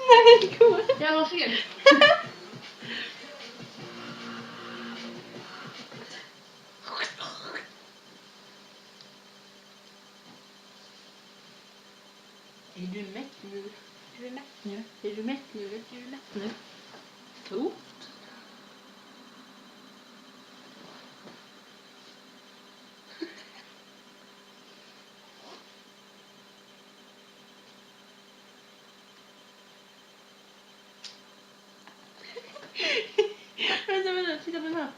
Nej, det går. Jag har fel. Är du mätt nu? Är du mätt nu? Är du mätt nu? Är du mätt nu? Tot. Vänta, titta på den här.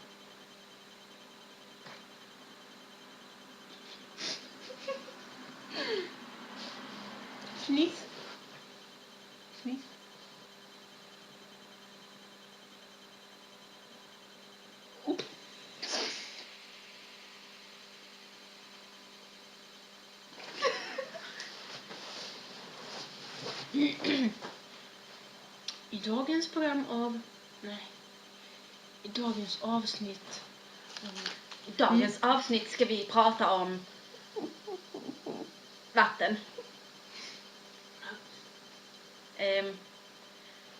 Sniss. Sniss. I dagens program av... Nej. I dagens avsnitt... I dagens avsnitt ska vi prata om... vatten.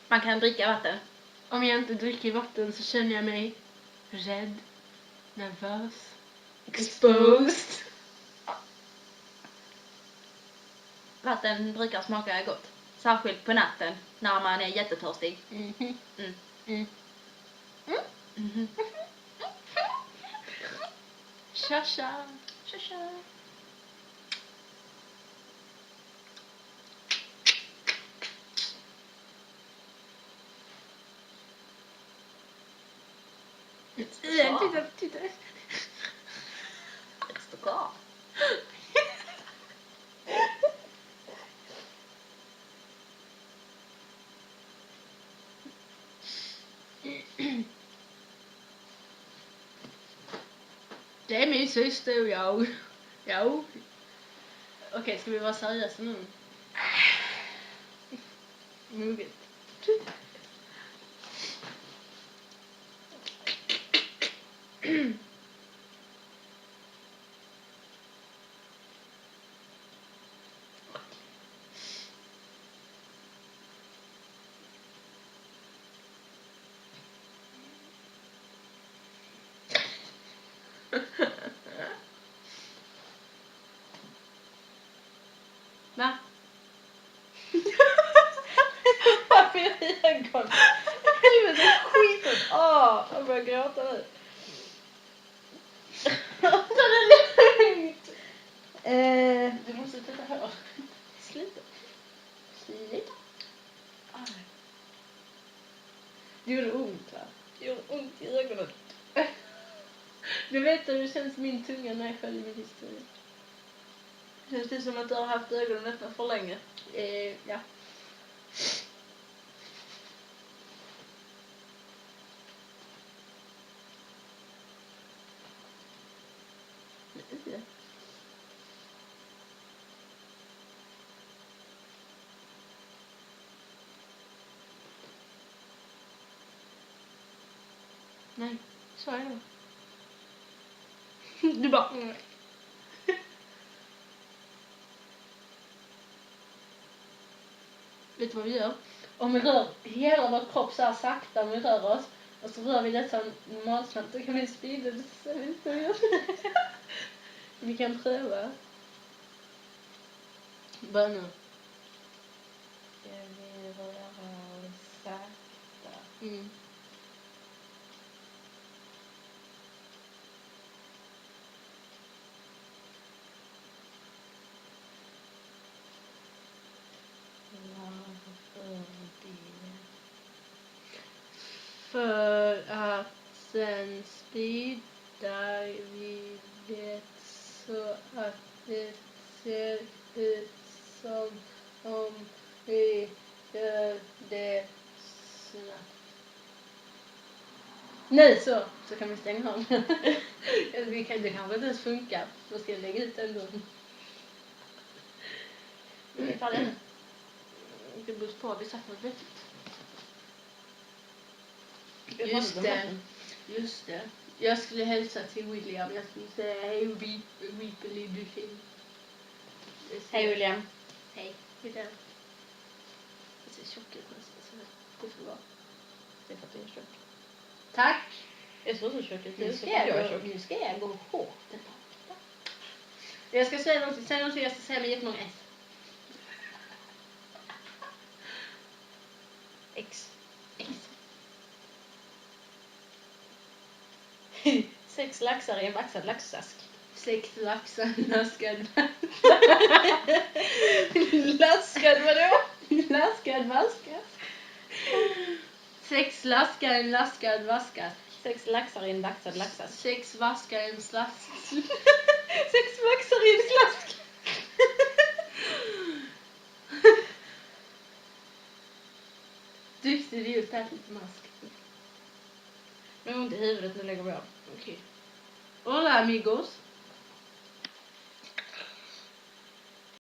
Man kan dricka vatten. Om jag inte dricker vatten så känner jag mig rädd, nervös, Exposed. Vatten brukar smaka gott. Särskilt på natten när man är jättetörstig. Mhm. Mm. Mm. Mhm. Tja tja. Tja, tja. Titta. It's the car. Det är min syster och jag. Ja. Okej, ska vi vara seriösa nu? Moget. Va? Varför är det ögon? Helvete, skiten. Jag börjar gråta nu. Ta det lugnt. Du måste titta här. Sluta. Sluta. Det gjorde ont, va? Det gör ont i ögonen. Du vet hur det känns min tunga när jag sköljer min historia. Känns det som att du har haft ögonen öppna för länge? Ja. Nej, så är det. Du bara... Vet du vad vi gör? Om vi rör hela vår kropp så här sakta, om vi rör oss och så rör vi det som normalsnabbt, då kan vi sprida det så vi Vi kan pröva. Börja nu. Ska vi röra oss sakta? Mm. För att sen sprida vi det så att det ser ut som om vi gör det snabbt. Nej, så kan vi stänga av. Det kanske inte ens funkar. Då ska jag lägga ut den då. Vi tar det. Det beror på, vi sagt något vettigt. Just det. Jag skulle hälsa till William. Jag skulle säga hej Weeperly Duchenne. Hej William. Hej. William. ser tjock ut nästan. Så det får vara. Det är för att jag är tjock. Tack! Jag ser så tjock ut. Det är Nu så ska för att jag är jag tjock. gå, nu ska jag gå hårt. Jag ska säga någonting jag ska säga med jättemånga S. X. X. 6 laxar i en vaxad laxask. 6 laxar, laskad. Laskad vadå? Laskad vaskas. 6 laskar, en laskad vaskas. 6 laxar i en vaxad laxask. 6 vaskar, en slask. 6 vaxar i en slask. Duktig idiot, ät lite mask. Men ont i huvudet, nu lägger vi av. Okej. Hola amigos.